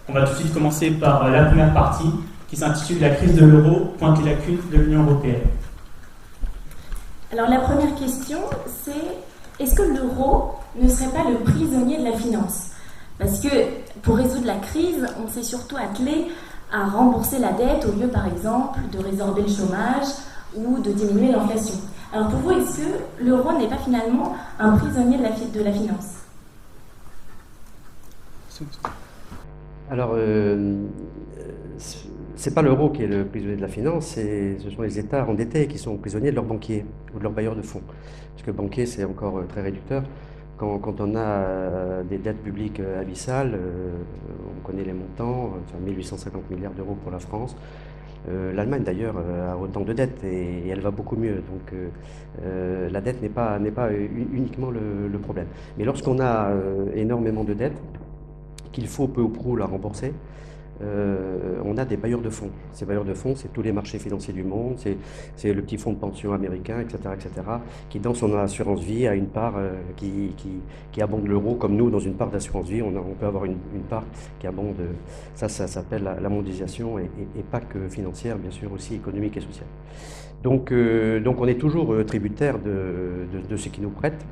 On va tout de suite commencer par la première partie qui s'intitule La crise de l'euro pointe les lacunes de l'Union européenne. Alors la première question, c'est est-ce que l'euro ne serait pas le prisonnier de la finance? Parce que pour résoudre la crise, on s'est surtout attelé à rembourser la dette au lieu par exemple de résorber le chômage ou de diminuer l'inflation. Alors pour vous, est-ce que l'euro n'est pas finalement un prisonnier de la finance? Alors, c'est pas l'euro qui est le prisonnier de la finance, ce sont les États endettés qui sont prisonniers de leurs banquiers ou de leurs bailleurs de fonds. Parce que banquier, c'est encore très réducteur. Quand on a des dettes publiques abyssales, on connaît les montants, enfin 1850 milliards d'euros pour la France. L'Allemagne d'ailleurs a autant de dettes et elle va beaucoup mieux. Donc la dette n'est pas uniquement le problème. Mais lorsqu'on a énormément de dettes, qu'il faut peu ou prou la rembourser, on a des bailleurs de fonds. Ces bailleurs de fonds, c'est tous les marchés financiers du monde, c'est le petit fonds de pension américain, etc., qui dans son assurance vie a une part qui abonde l'euro, comme nous, dans une part d'assurance vie, on peut avoir une part qui abonde. Ça s'appelle la mondialisation et pas que financière, bien sûr, aussi économique et sociale. Donc on est toujours tributaire de ce qui nous prête.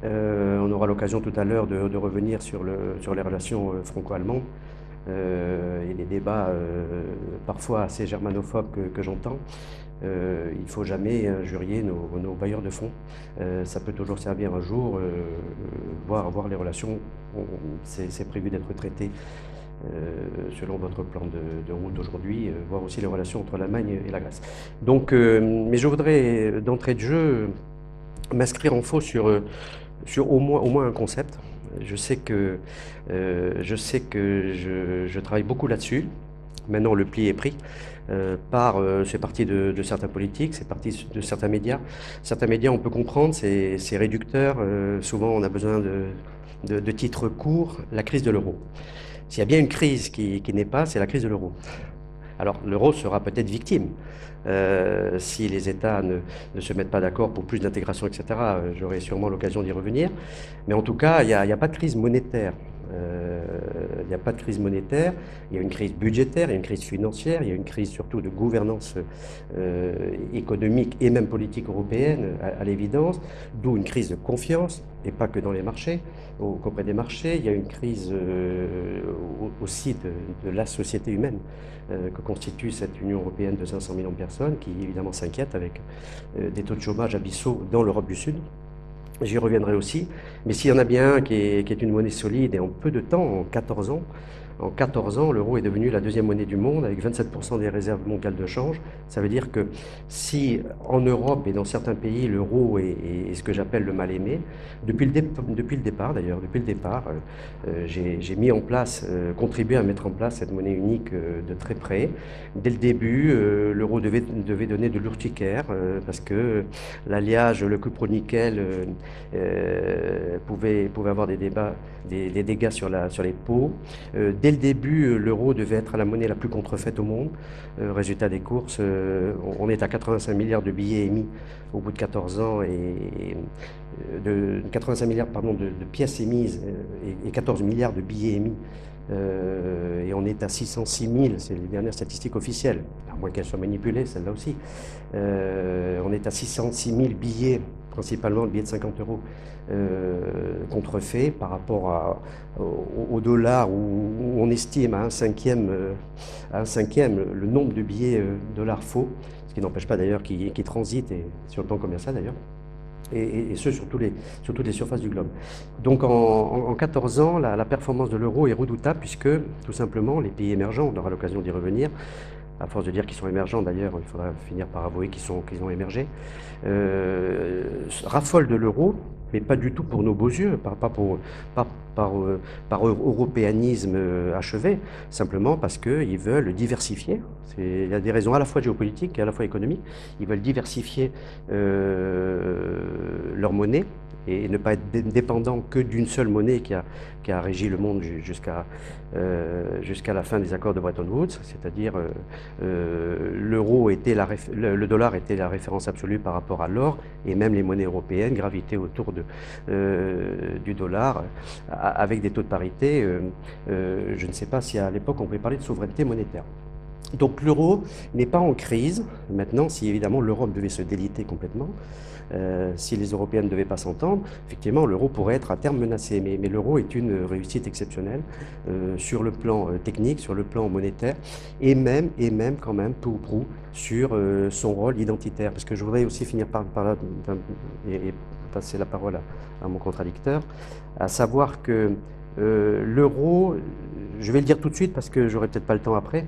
On aura l'occasion tout à l'heure de revenir sur les relations franco-allemandes et les débats parfois assez germanophobes que j'entends. Il ne faut jamais injurier nos bailleurs de fonds. Ça peut toujours servir un jour, voir les relations. C'est prévu d'être traité selon votre plan de route aujourd'hui, voir aussi les relations entre l'Allemagne et la Grèce. Donc, mais je voudrais d'entrée de jeu m'inscrire en faux sur au moins un concept. Je sais que je travaille beaucoup là-dessus. Maintenant, le pli est pris c'est parti de certains politiques, c'est parti de certains médias. Certains médias, on peut comprendre, c'est réducteur. Souvent, on a besoin de titres courts. La crise de l'euro. S'il y a bien une crise qui n'est pas, c'est la crise de l'euro. Alors, l'euro sera peut-être victime si les États ne se mettent pas d'accord pour plus d'intégration, etc. J'aurai sûrement l'occasion d'y revenir. Mais en tout cas, il n'y a pas de crise monétaire. Il n'y a pas de crise monétaire, il y a une crise budgétaire, il y a une crise financière, il y a une crise surtout de gouvernance économique et même politique européenne, à l'évidence, d'où une crise de confiance, et pas que dans les marchés, auprès des marchés. Il y a une crise aussi de la société humaine que constitue cette Union européenne de 500 millions de personnes, qui évidemment s'inquiète avec des taux de chômage abyssaux dans l'Europe du Sud. J'y reviendrai aussi, mais s'il y en a bien un qui est une monnaie solide et en peu de temps, en 14 ans, l'euro est devenu la deuxième monnaie du monde avec 27% des réserves mondiales de change. Ça veut dire que si en Europe et dans certains pays, l'euro est ce que j'appelle le mal-aimé, depuis le départ, j'ai mis en place, contribué à mettre en place cette monnaie unique de très près. Dès le début, l'euro devait donner de l'urticaire parce que l'alliage, le cupro-nickel pouvait avoir des dégâts sur les pots. Dès le début, l'euro devait être la monnaie la plus contrefaite au monde. Résultat des courses, on est à 85 milliards de billets émis au bout de 14 ans et 85 milliards de pièces émises et 14 milliards de billets émis. Et on est à 606 000, c'est les dernières statistiques officielles, à moins qu'elles soient manipulées, celles-là aussi. On est à 606 000 billets, principalement le billet de 50 euros, contrefaits par rapport au dollar, où on estime à un cinquième le nombre de billets dollars faux, ce qui n'empêche pas d'ailleurs qu'ils transitent, et sur le plan commercial d'ailleurs. Et ce, sur toutes les surfaces du globe. Donc en 14 ans, la performance de l'euro est redoutable puisque, tout simplement, les pays émergents, on aura l'occasion d'y revenir, à force de dire qu'ils sont émergents d'ailleurs, il faudra finir par avouer qu'ils ont émergé, raffolent de l'euro, mais pas du tout pour nos beaux yeux, par européanisme achevé, simplement parce qu'ils veulent diversifier. Il y a des raisons à la fois géopolitiques et à la fois économiques. Ils veulent diversifier leur monnaie et ne pas être dépendant que d'une seule monnaie qui a régi le monde jusqu'à la fin des accords de Bretton Woods, c'est-à-dire le dollar était la référence absolue par rapport à l'or, et même les monnaies européennes gravitaient autour du dollar avec des taux de parité. Je ne sais pas si à l'époque on pouvait parler de souveraineté monétaire. Donc l'euro n'est pas en crise. Maintenant, si évidemment l'Europe devait se déliter complètement, si les Européens ne devaient pas s'entendre, effectivement l'euro pourrait être à terme menacé. Mais l'euro est une réussite exceptionnelle sur le plan technique, sur le plan monétaire, et même quand même peu ou prou sur son rôle identitaire. Parce que je voudrais aussi finir par là et passer la parole à mon contradicteur, à savoir que l'euro, je vais le dire tout de suite parce que j'aurai peut-être pas le temps après,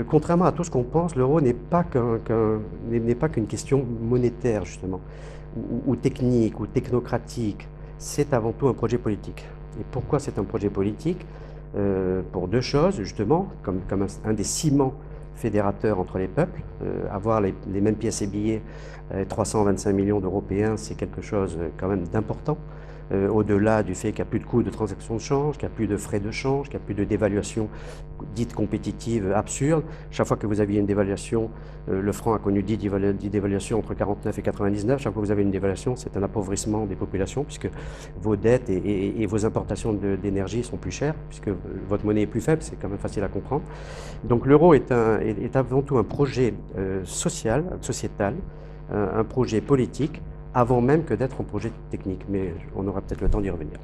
contrairement à tout ce qu'on pense, l'euro n'est pas qu'une question monétaire, justement, ou technique, ou technocratique. C'est avant tout un projet politique. Et pourquoi c'est un projet politique? Pour deux choses, justement, comme un des ciments fédérateurs entre les peuples. Avoir les mêmes pièces et billets, 325 millions d'Européens, c'est quelque chose quand même d'important. Au-delà du fait qu'il n'y a plus de coûts de transaction de change, qu'il n'y a plus de frais de change, qu'il n'y a plus de dévaluation dite compétitive absurde. Chaque fois que vous aviez une dévaluation, le franc a connu 10 dévaluations entre 49 et 99. Chaque fois que vous avez une dévaluation, c'est un appauvrissement des populations, puisque vos dettes et vos importations d'énergie sont plus chères, puisque votre monnaie est plus faible, c'est quand même facile à comprendre. Donc l'euro est avant tout un projet sociétal, un projet politique, avant même que d'être un projet technique. Mais on aura peut-être le temps d'y revenir.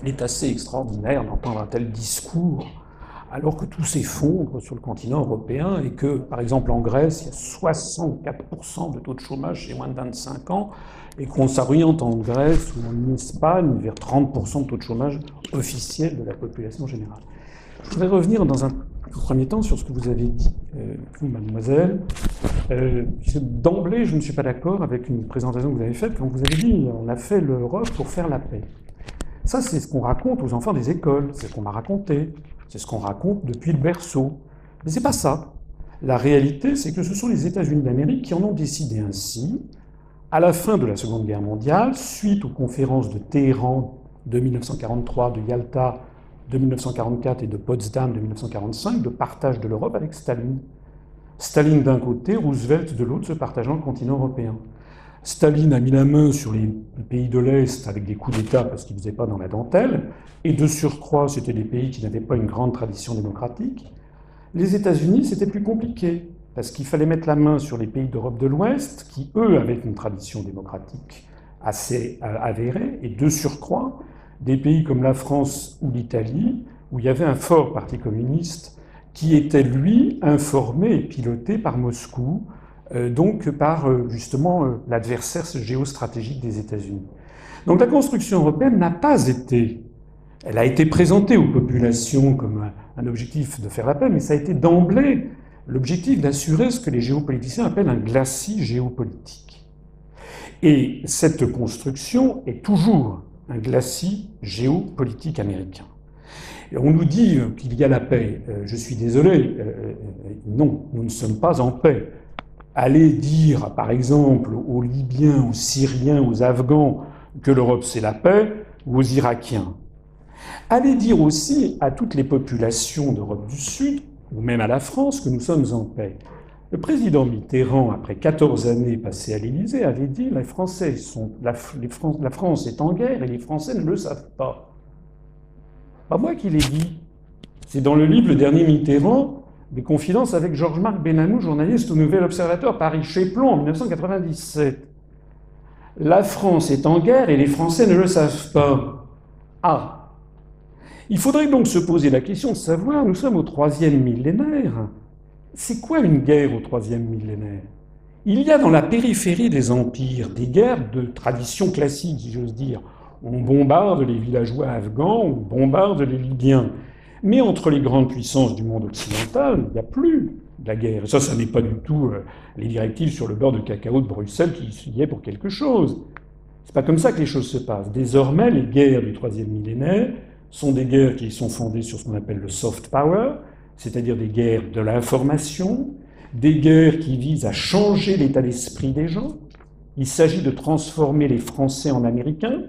Il est assez extraordinaire d'entendre un tel discours, alors que tout s'effondre sur le continent européen et que, par exemple, en Grèce, il y a 64% de taux de chômage chez moins de 25 ans, et qu'on s'oriente en Grèce ou en Espagne vers 30% de taux de chômage officiel de la population générale. Je voudrais revenir dans un premier temps sur ce que vous avez dit, vous, mademoiselle. D'emblée, je ne suis pas d'accord avec une présentation que vous avez faite quand vous avez dit on a fait l'Europe pour faire la paix. Ça, c'est ce qu'on raconte aux enfants des écoles, c'est ce qu'on m'a raconté, c'est ce qu'on raconte depuis le berceau. Mais c'est pas ça. La réalité, c'est que ce sont les États-Unis d'Amérique qui en ont décidé ainsi, à la fin de la Seconde Guerre mondiale, suite aux conférences de Téhéran de 1943, de Yalta de 1944 et de Potsdam de 1945, de partage de l'Europe avec Staline. Staline d'un côté, Roosevelt de l'autre, se partageant le continent européen. Staline a mis la main sur les pays de l'Est avec des coups d'État parce qu'ils ne faisaient pas dans la dentelle, et de surcroît, c'était des pays qui n'avaient pas une grande tradition démocratique. Les États-Unis, c'était plus compliqué, parce qu'il fallait mettre la main sur les pays d'Europe de l'Ouest, qui, eux, avaient une tradition démocratique assez avérée, et de surcroît, des pays comme la France ou l'Italie, où il y avait un fort parti communiste qui était, lui, informé et piloté par Moscou, donc par, justement, l'adversaire géostratégique des États-Unis. Donc la construction européenne n'a pas été... Elle a été présentée aux populations comme un objectif de faire la paix, mais ça a été d'emblée l'objectif d'assurer ce que les géopoliticiens appellent un glacis géopolitique. Et cette construction est toujours un glacis géopolitique américain. Et on nous dit qu'il y a la paix. Je suis désolé, non, nous ne sommes pas en paix. Allez dire, par exemple, aux Libyens, aux Syriens, aux Afghans que l'Europe c'est la paix, ou aux Irakiens. Allez dire aussi à toutes les populations d'Europe du Sud, ou même à la France, que nous sommes en paix. Le président Mitterrand, après 14 années passées à l'Élysée, avait dit la France est en guerre et les Français ne le savent pas. Pas moi qui l'ai dit. C'est dans le livre Le Dernier Mitterrand, des confidences avec Georges-Marc Benamou, journaliste au Nouvel Observateur, Paris-Chéplon, en 1997. La France est en guerre et les Français ne le savent pas. Ah! Il faudrait donc se poser la question de savoir, nous sommes au 3e millénaire. C'est quoi une guerre au 3e millénaire? Il y a dans la périphérie des empires des guerres de tradition classique, si j'ose dire. On bombarde les villageois afghans, on bombarde les Libyens. Mais entre les grandes puissances du monde occidental, il n'y a plus de la guerre. Et ça n'est pas du tout les directives sur le beurre de cacao de Bruxelles qui y est pour quelque chose. C'est pas comme ça que les choses se passent. Désormais, les guerres du 3e millénaire sont des guerres qui sont fondées sur ce qu'on appelle le soft power, c'est-à-dire des guerres de l'information, des guerres qui visent à changer l'état d'esprit des gens. Il s'agit de transformer les Français en Américains.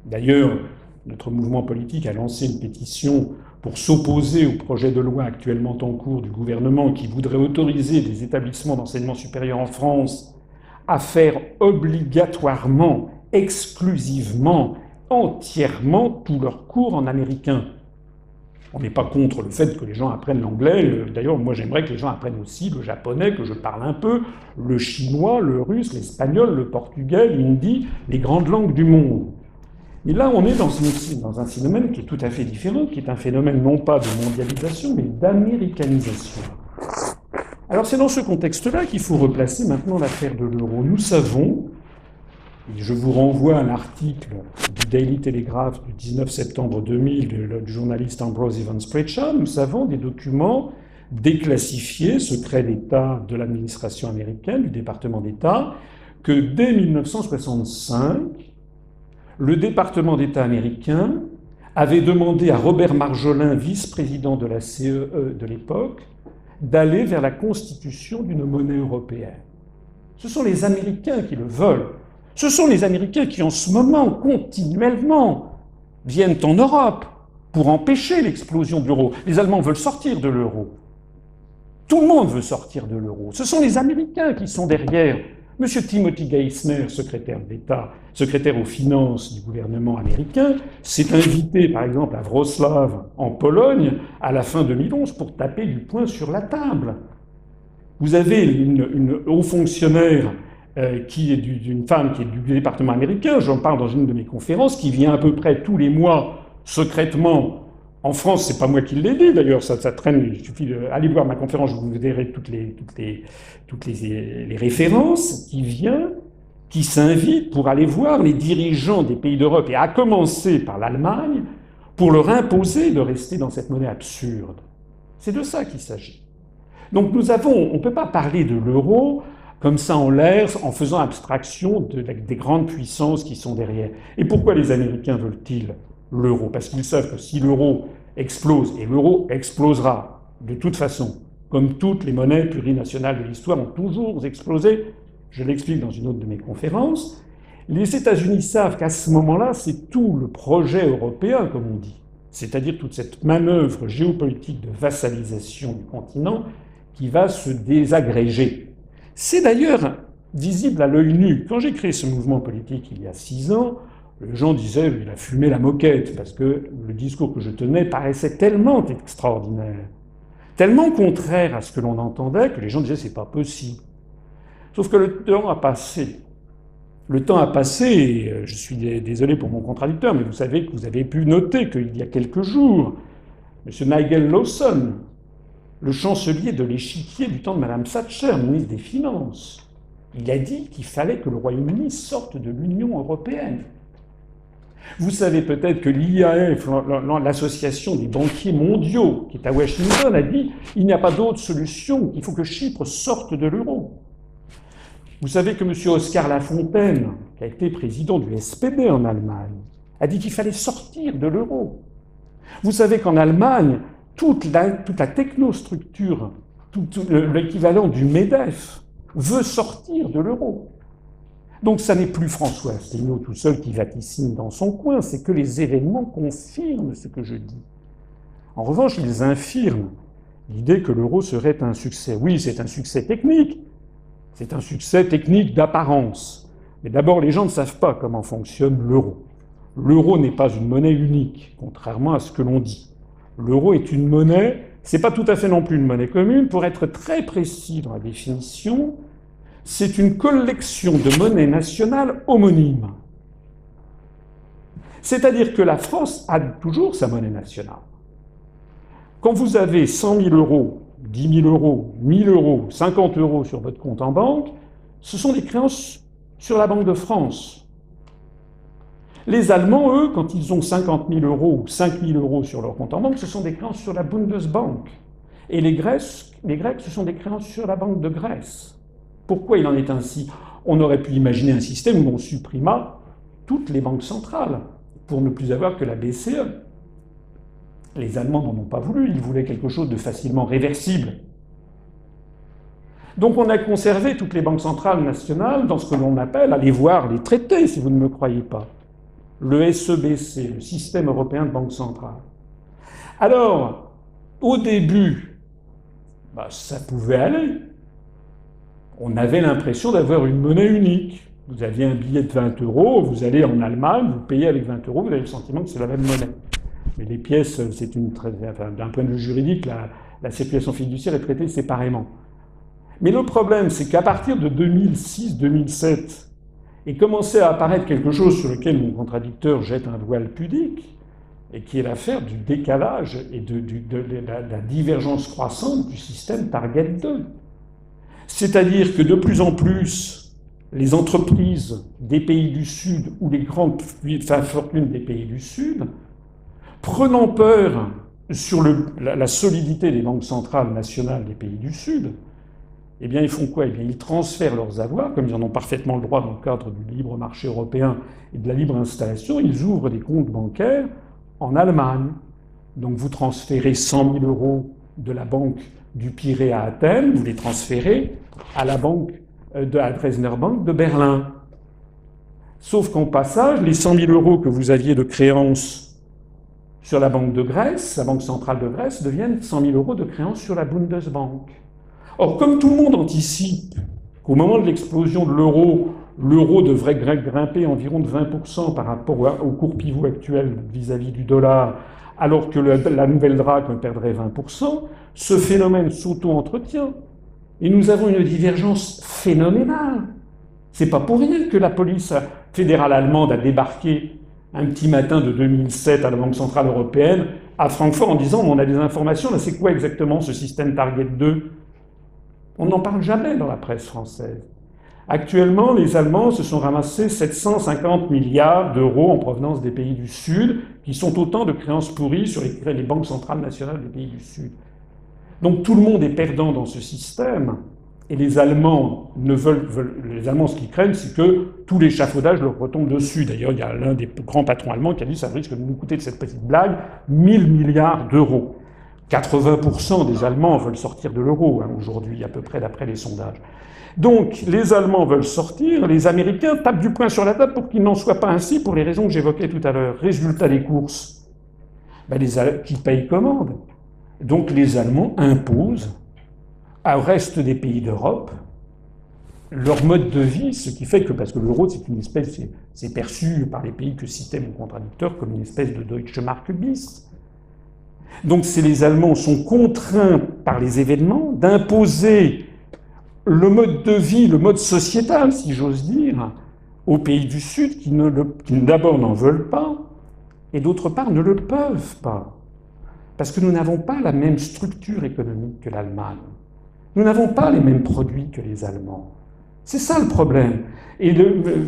D'ailleurs, notre mouvement politique a lancé une pétition pour s'opposer au projet de loi actuellement en cours du gouvernement qui voudrait autoriser des établissements d'enseignement supérieur en France à faire obligatoirement, exclusivement, entièrement tous leurs cours en américain. On n'est pas contre le fait que les gens apprennent l'anglais. D'ailleurs, moi, j'aimerais que les gens apprennent aussi le japonais, que je parle un peu, le chinois, le russe, l'espagnol, le portugais, l'hindi, les grandes langues du monde. Et là, on est dans un phénomène qui est tout à fait différent, qui est un phénomène non pas de mondialisation, mais d'américanisation. Alors, c'est dans ce contexte-là qu'il faut replacer maintenant l'affaire de l'euro. Nous savons, et je vous renvoie à un article du Daily Telegraph du 19 septembre 2000 du journaliste Ambrose Evans Pritchard, nous savons des documents déclassifiés, secrets d'État de l'administration américaine, du département d'État, que dès 1965, le département d'État américain avait demandé à Robert Marjolin, vice-président de la CEE de l'époque, d'aller vers la constitution d'une monnaie européenne. Ce sont les Américains qui le veulent. Ce sont les Américains qui, en ce moment, continuellement, viennent en Europe pour empêcher l'explosion de l'euro. Les Allemands veulent sortir de l'euro. Tout le monde veut sortir de l'euro. Ce sont les Américains qui sont derrière. Monsieur Timothy Geithner, secrétaire d'État, secrétaire aux finances du gouvernement américain, s'est invité, par exemple, à Wrocław, en Pologne, à la fin 2011, pour taper du poing sur la table. Vous avez une haut fonctionnaire qui est d'une femme qui est du département américain, j'en parle dans une de mes conférences, qui vient à peu près tous les mois, secrètement. En France, c'est pas moi qui l'ai dit, d'ailleurs, ça traîne, il suffit d'aller voir ma conférence, je vous verrai toutes les références, qui vient, qui s'invite pour aller voir les dirigeants des pays d'Europe, et à commencer par l'Allemagne, pour leur imposer de rester dans cette monnaie absurde. C'est de ça qu'il s'agit. Donc on ne peut pas parler de l'euro comme ça en l'air, en faisant abstraction des grandes puissances qui sont derrière. Et pourquoi les Américains veulent-ils l'euro? Parce qu'ils savent que si l'euro explose, et l'euro explosera de toute façon, comme toutes les monnaies plurinationales de l'histoire ont toujours explosé, je l'explique dans une autre de mes conférences, les États-Unis savent qu'à ce moment-là, c'est tout le projet européen, comme on dit, c'est-à-dire toute cette manœuvre géopolitique de vassalisation du continent qui va se désagréger. C'est d'ailleurs visible à l'œil nu. Quand j'ai créé ce mouvement politique il y a 6 ans, les gens disaient « il a fumé la moquette » parce que le discours que je tenais paraissait tellement extraordinaire, tellement contraire à ce que l'on entendait que les gens disaient « c'est pas possible ». Sauf que le temps a passé. Le temps a passé, et je suis désolé pour mon contradicteur, mais vous savez que vous avez pu noter qu'il y a quelques jours, M. Nigel Lawson, le chancelier de l'échiquier du temps de Mme Thatcher, ministre des Finances, il a dit qu'il fallait que le Royaume-Uni sorte de l'Union européenne. Vous savez peut-être que l'IAF, l'association des banquiers mondiaux, qui est à Washington, a dit il n'y a pas d'autre solution, il faut que Chypre sorte de l'euro. Vous savez que M. Oscar Lafontaine, qui a été président du SPD en Allemagne, a dit qu'il fallait sortir de l'euro. Vous savez qu'en Allemagne, toute la technostructure, l'équivalent du MEDEF, veut sortir de l'euro. Donc ça n'est plus François Asselineau tout seul qui vaticine dans son coin, c'est que les événements confirment ce que je dis. En revanche, ils infirment l'idée que l'euro serait un succès. Oui, c'est un succès technique. C'est un succès technique d'apparence. Mais d'abord, les gens ne savent pas comment fonctionne l'euro. L'euro n'est pas une monnaie unique, contrairement à ce que l'on dit. L'euro est une monnaie, c'est pas tout à fait non plus une monnaie commune. Pour être très précis dans la définition, c'est une collection de monnaies nationales homonymes. C'est-à-dire que la France a toujours sa monnaie nationale. Quand vous avez 100 000 euros, 10 000 euros, 1 000 euros, 50 euros sur votre compte en banque, ce sont des créances sur la Banque de France. Les Allemands, eux, quand ils ont 50 000 euros ou 5 000 euros sur leur compte en banque, ce sont des créances sur la Bundesbank. Et les Grecs, ce sont des créances sur la Banque de Grèce. Pourquoi il en est ainsi? On aurait pu imaginer un système où on supprima toutes les banques centrales pour ne plus avoir que la BCE. Les Allemands n'en ont pas voulu, ils voulaient quelque chose de facilement réversible. Donc on a conservé toutes les banques centrales nationales dans ce que l'on appelle, allez voir les traités si vous ne me croyez pas, le SEBC, le Système européen de banque centrale. Alors, au début, ça pouvait aller. On avait l'impression d'avoir une monnaie unique. Vous aviez un billet de 20 €, vous allez en Allemagne, vous payez avec 20 €, vous avez le sentiment que c'est la même monnaie. Mais les pièces, d'un point de vue juridique, la circulation fiduciaire est traitée séparément. Mais le problème, c'est qu'à partir de 2006-2007, est commencé à apparaître quelque chose sur lequel mon contradicteur jette un voile pudique, et qui est l'affaire du décalage et de la divergence croissante du système Target 2. C'est-à-dire que de plus en plus, les entreprises des pays du Sud ou les grandes fortunes des pays du Sud, prenant peur sur la solidité des banques centrales nationales des pays du Sud, eh bien, ils font quoi? Eh bien, ils transfèrent leurs avoirs, comme ils en ont parfaitement le droit dans le cadre du libre marché européen et de la libre installation, ils ouvrent des comptes bancaires en Allemagne. Donc, vous transférez 100 000 € de la banque du Pirée à Athènes, vous les transférez à la banque de la Dresdner Bank de Berlin. Sauf qu'en passage, les 100 000 € que vous aviez de créances sur la Banque de Grèce, la Banque centrale de Grèce, deviennent 100 000 € de créances sur la Bundesbank. Or, comme tout le monde anticipe qu'au moment de l'explosion de l'euro, l'euro devrait grimper environ de 20% par rapport au cours pivot actuel vis-à-vis du dollar, alors que la nouvelle drachme perdrait 20%, ce phénomène s'auto-entretient. Et nous avons une divergence phénoménale. C'est pas pour rien que la police fédérale allemande a débarqué un petit matin de 2007 à la Banque centrale européenne à Francfort en disant « on a des informations, là c'est quoi exactement ce système Target 2 ?» On n'en parle jamais dans la presse française. Actuellement, les Allemands se sont ramassés 750 milliards d'euros en provenance des pays du Sud, qui sont autant de créances pourries sur les banques centrales nationales des pays du Sud. Donc tout le monde est perdant dans ce système, et les Allemands les Allemands, ce qu'ils craignent, c'est que tout l'échafaudage leur retombe dessus. D'ailleurs, il y a l'un des grands patrons allemands qui a dit « ça risque de nous coûter de cette petite blague 1000 milliards d'euros ». 80% des Allemands veulent sortir de l'euro aujourd'hui, à peu près d'après les sondages. Donc, les Allemands veulent sortir, les Américains tapent du poing sur la table pour qu'il n'en soit pas ainsi, pour les raisons que j'évoquais tout à l'heure. Résultat des courses, qui payent commande. Donc, les Allemands imposent au reste des pays d'Europe leur mode de vie, ce qui fait que, parce que l'euro, c'est perçu par les pays que citait mon contradicteur comme une espèce de Deutsche Mark bis. Donc les Allemands sont contraints par les événements d'imposer le mode de vie, le mode sociétal, si j'ose dire, aux pays du Sud qui d'abord n'en veulent pas et d'autre part ne le peuvent pas. Parce que nous n'avons pas la même structure économique que l'Allemagne. Nous n'avons pas les mêmes produits que les Allemands. C'est ça le problème. Et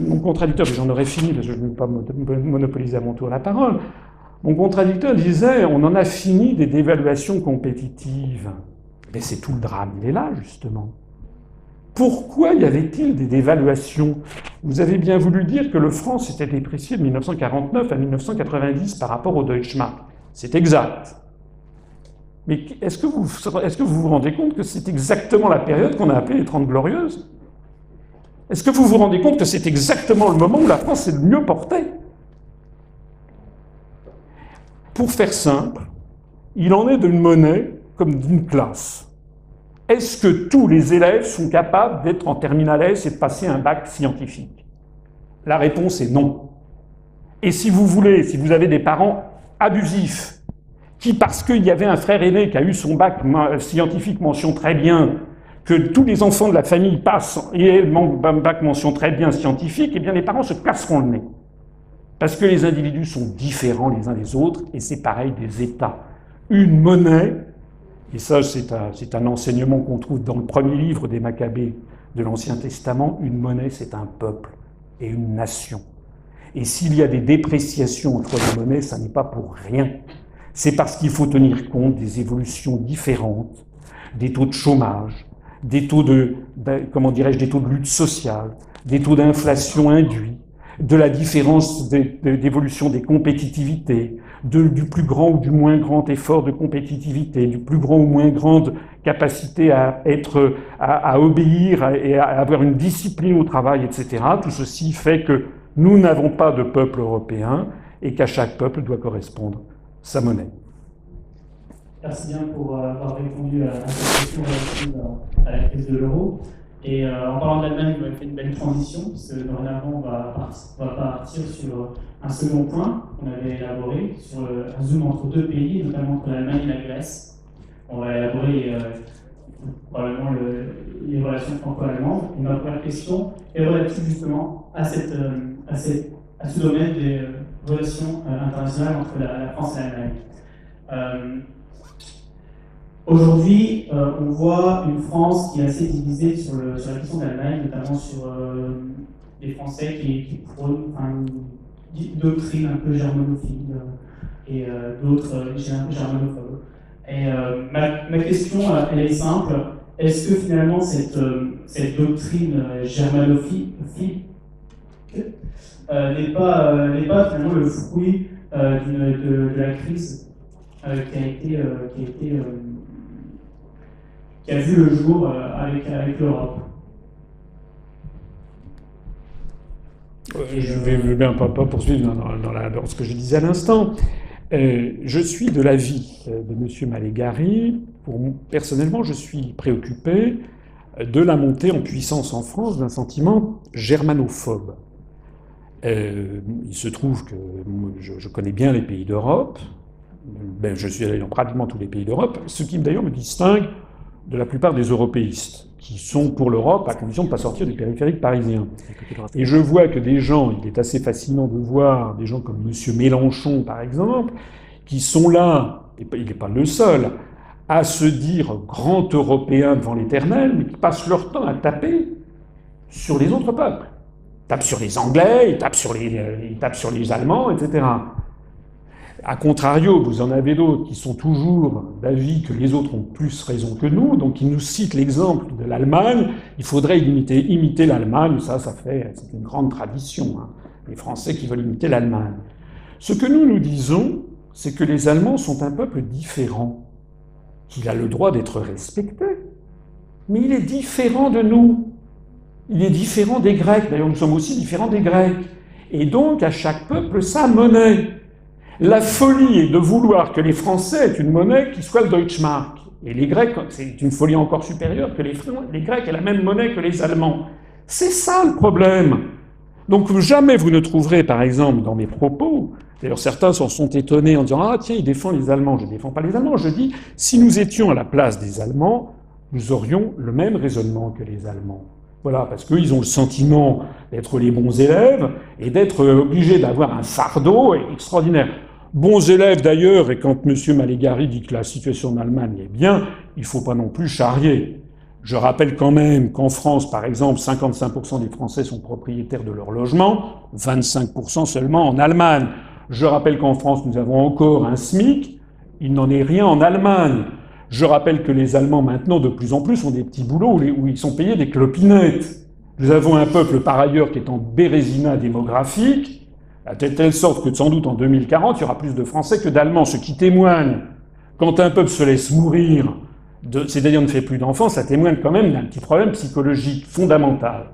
mon contradicteur, j'en aurais fini parce que je ne veux pas monopoliser à mon tour la parole, mon contradicteur disait, on en a fini des dévaluations compétitives. Mais c'est tout le drame, il est là, justement. Pourquoi y avait-il des dévaluations? Vous avez bien voulu dire que le franc s'était déprécié de 1949 à 1990 par rapport au Deutschmark. C'est exact. Mais est-ce que vous vous rendez compte que c'est exactement la période qu'on a appelée les 30 Glorieuses? Est-ce que vous vous rendez compte que c'est exactement le moment où la France est le mieux portée? Pour faire simple, il en est d'une monnaie comme d'une classe. Est-ce que tous les élèves sont capables d'être en terminale S et de passer un bac scientifique? La réponse est non. Et si vous voulez, si vous avez des parents abusifs, qui, parce qu'il y avait un frère aîné qui a eu son bac scientifique mention très bien, que tous les enfants de la famille passent et aient le bac mention très bien scientifique, eh bien les parents se casseront le nez. Parce que les individus sont différents les uns des autres, et c'est pareil des États. Une monnaie, et ça c'est un enseignement qu'on trouve dans le premier livre des Maccabées de l'Ancien Testament, une monnaie c'est un peuple et une nation. Et s'il y a des dépréciations entre les monnaies, ça n'est pas pour rien. C'est parce qu'il faut tenir compte des évolutions différentes, des taux de chômage, des taux de lutte sociale, des taux d'inflation induits, de la différence d'évolution des compétitivités, du plus grand ou du moins grand effort de compétitivité, du plus grand ou moins grande capacité à obéir et à avoir une discipline au travail, etc. Tout ceci fait que nous n'avons pas de peuple européen et qu'à chaque peuple doit correspondre sa monnaie. Merci bien pour avoir répondu à cette question relative à la crise de l'euro. Et en parlant d'Allemagne, vous avez fait une belle transition, puisque dorénavant, on va partir sur un second point qu'on avait élaboré, sur un zoom entre deux pays, notamment entre l'Allemagne et la Grèce. On va élaborer probablement les relations franco-allemandes. Et ma première question est relative justement à ce domaine des relations internationales entre la France et l'Allemagne. Aujourd'hui, on voit une France qui est assez divisée sur la question de l'Allemagne, notamment sur les Français qui prônent une doctrine un peu germanophile et d'autres germanophobes. Et ma question, elle est simple. Est-ce que finalement cette doctrine germanophile n'est pas finalement le fruit de la crise qui a vu le jour avec l'Europe? Je vais bien pas poursuivre dans ce que je disais à l'instant. Je suis de l'avis de M. Mallegari. Personnellement, je suis préoccupé de la montée en puissance en France d'un sentiment germanophobe. Il se trouve que je connais bien les pays d'Europe. Je suis allé dans pratiquement tous les pays d'Europe, ce qui d'ailleurs me distingue de la plupart des européistes, qui sont pour l'Europe à condition de ne pas sortir du périphérique parisien. Et je vois que des gens, il est assez fascinant de voir des gens comme M. Mélenchon, par exemple, qui sont là, et il n'est pas le seul, à se dire grands Européens devant l'éternel, mais qui passent leur temps à taper sur les autres peuples. Ils tapent sur les Anglais, ils tapent sur les Allemands, etc. A contrario, vous en avez d'autres qui sont toujours d'avis que les autres ont plus raison que nous, donc ils nous citent l'exemple de l'Allemagne. Il faudrait imiter l'Allemagne, c'est une grande tradition, hein, les Français qui veulent imiter l'Allemagne. Ce que nous disons, c'est que les Allemands sont un peuple différent, qu'il a le droit d'être respecté, mais il est différent de nous. Il est différent des Grecs, d'ailleurs nous sommes aussi différents des Grecs. Et donc à chaque peuple sa monnaie. La folie est de vouloir que les Français aient une monnaie qui soit le Deutschmark. Et les Grecs, c'est une folie encore supérieure que les Grecs aient la même monnaie que les Allemands. C'est ça le problème. Donc jamais vous ne trouverez, par exemple, dans mes propos, d'ailleurs certains s'en sont étonnés en disant « Ah tiens, il défend les Allemands ». Je ne défends pas les Allemands, je dis « Si nous étions à la place des Allemands, nous aurions le même raisonnement que les Allemands ». Voilà, parce qu'ils ont le sentiment d'être les bons élèves et d'être obligés d'avoir un fardeau extraordinaire. Bons élèves d'ailleurs, et quand M. Mallegari dit que la situation en Allemagne est bien, il ne faut pas non plus charrier. Je rappelle quand même qu'en France, par exemple, 55% des Français sont propriétaires de leur logement, 25% seulement en Allemagne. Je rappelle qu'en France, nous avons encore un SMIC, il n'en est rien en Allemagne. Je rappelle que les Allemands, maintenant, de plus en plus, ont des petits boulots où ils sont payés des clopinettes. Nous avons un peuple, par ailleurs, qui est en bérésinat démographique, de telle sorte que, sans doute, en 2040, il y aura plus de Français que d'Allemands, ce qui témoigne, quand un peuple se laisse mourir, c'est-à-dire ne fait plus d'enfants, ça témoigne quand même d'un petit problème psychologique fondamental.